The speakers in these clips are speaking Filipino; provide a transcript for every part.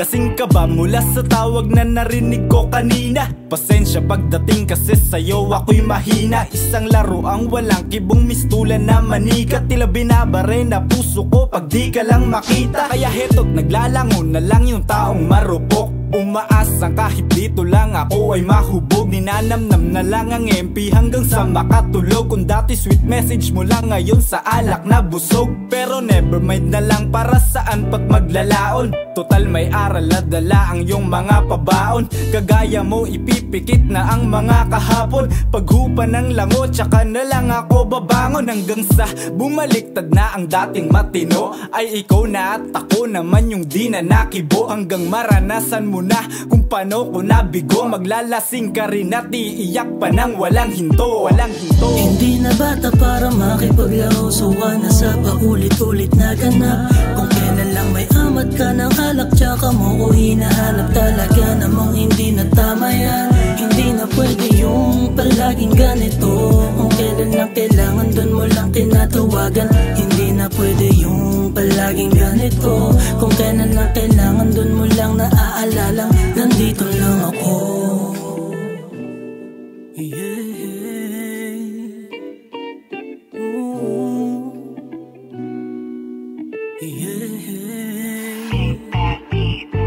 Lasing ka ba mula sa tawag na narinig ko kanina? Pasensya pagdating kasi sa'yo ako'y mahina. Isang laro ang walang kibong mistulan na manika. Tila binabare na puso ko pag di ka lang makita. Kaya heto't naglalangon na lang yung taong marupok. Umaasang kahit dito lang ako ay mahubog. Ninanamnam na lang ang MP hanggang sa makatulog. Kung dati sweet message mo lang, ngayon sa alak na busog. Pero never mind na lang, para saan pat maglalaon. Total may aral na dala ang iyong mga pabaon. Kagaya mo ipipikit na ang mga kahapon. Paghupa ng lango tsaka na lang ako babangon. Hanggang sa bumaliktad na ang dating matino, ay ikaw na at ako naman yung di na nakibo. Hanggang maranasan mo na kung paano ko nabigo. Maglalasing ka rin at iiyak pa nang walang hinto. Hindi na bata para makipaglaro, suwa na sa paulit-ulit na ganap. Kung kailan lang may amat ka ng alak tsaka mo ko hinahanap. Talaga namang hindi na tama yan. Hindi na pwede yung palaging ganito. Kung kailan lang kailangan dun mo lang tinatawagan. Hindi na pwede yung palaging ganito. Kung kailan lang kailangan dun mo lang naaalala. Nandito lang ako.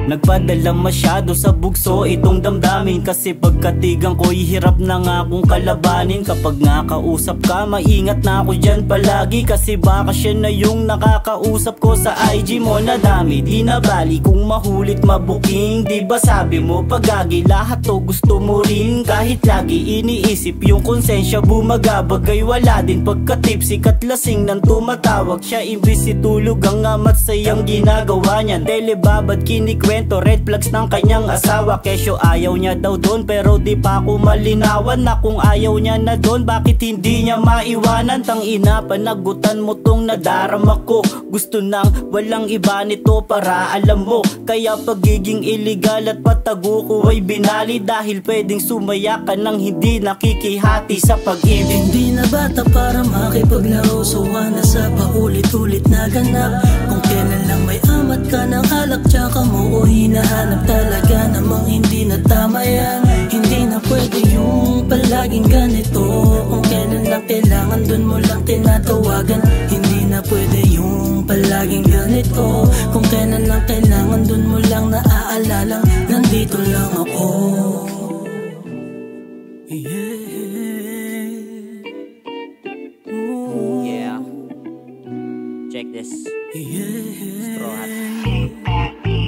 Nagpadala masyado sa bugso itong damdamin. Kasi pagkatigang ko'y hirap na nga akong kalabanin. Kapag nga kausap ka, maingat na ako dyan palagi. Kasi baka siya na yung nakakausap ko sa IG mo na dami. Di na bali kung mahulit mabuking. Di ba sabi mo pagagi lahat to gusto mo rin. Kahit lagi iniisip yung konsensya bumagabagay. Wala din pagka-tipsy kat lasing nang tumatawag siya. Imbis itulog ang amat sayang ginagawa niya. Telebabad kinikwento red flags ng kanyang asawa. Kesyo ayaw niya daw doon, pero di pa ako malinawan na kung ayaw niya na doon, bakit hindi niya maiwanan? Tangina, panagutan mo tong nadarama ko. Gusto nang walang iba nito para alam mo. Kaya pagiging illegal at patago ko ay binali. Dahil pwedeng sumaya ka nang hindi nakikihati sa pag-ibig. Hindi na bata para makipaglaro, suwa na sa paulit-ulit na ganap. Kung kailan lang may amat ka ng alak tsaka mo ko hinahanap. Talaga namang hindi na tama yan. Hindi na pwede yung palaging ganito. Kung kailan lang kailangan dun mo lang tinatawagan. Hindi na pwede yung palaging ganito. Kung kailan lang kailangan dun mo lang naaalala. Nandito lang ako. Yeah. Check this. Straw hat.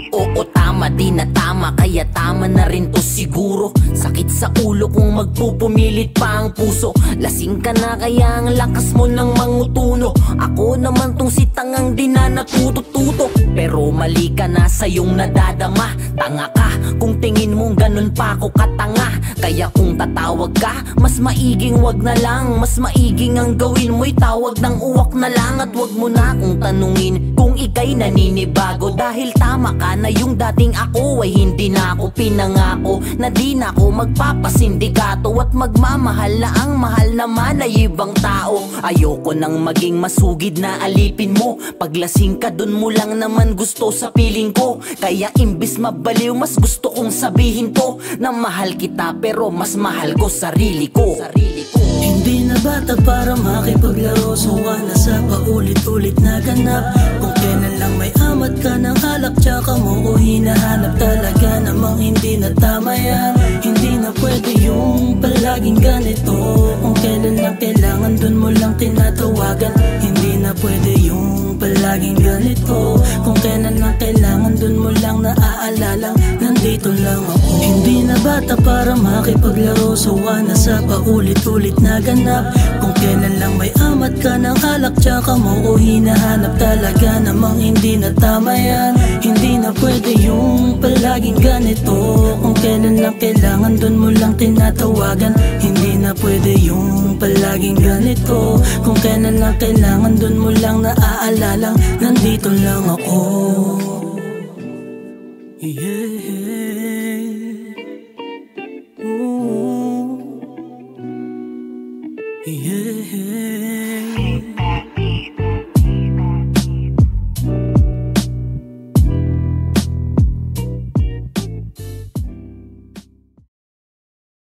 Oo, tama, di na tama, kaya tama na rin to siguro. Sakit sa ulo kung magpupumilit pa ang puso. Lasing ka na kaya ang lakas mo nang mangutuno. Ako naman tong si tangang di na natutututo. Pero mali ka na sa iyong nadadama. Tanga ka kung tingin mong ganun pa ako katanga. Kaya kung tatawag ka, mas maiging wag na lang. Mas maiging ang gawin mo'y tawag ng uwak na lang. At wag mo na akong tanungin kung ika'y naninibago. Dahil tama ka na yung dating ako ay hindi na ako pinangako. Na di na ako magpapasindikato at magmamahal na ang mahal naman ay ibang tao. Ayoko nang maging masugid na alipin mo. Paglasing ka dun mo lang naman gusto sa piling ko. Kaya imbis mabaliw mas gusto kong sabihin to na mahal kita pero mas mahal ko sarili ko. Hindi na bata para makipaglaro, suwa na sa paulit-ulit na ganap. Kung kailan lang may amat ka ng alak tsaka mo ko hinahanap. Talaga namang hindi na tama yan. Hindi na pwede yung palaging ganito. Kung kailan lang kailangan dun mo lang tinatawagan. Hindi na pwede yung palaging ganito. Kung kailan lang kailangan dun mo lang naaalala. Nandito lang ako. Hindi na bata para makipaglaro, suwa na sa paulit-ulit na ganap. Kung kailan lang may amat ka ng alak tsaka mo ko hinahanap. Talaga namang hindi na tama yan. Hindi na pwede yung palaging ganito. Kung kailan lang kailangan dun mo lang tinatawagan. Hindi na pwede yung palaging ganito. Kung kailan lang kailangan dun mo lang naaalala. Nandito lang ako. Yeah.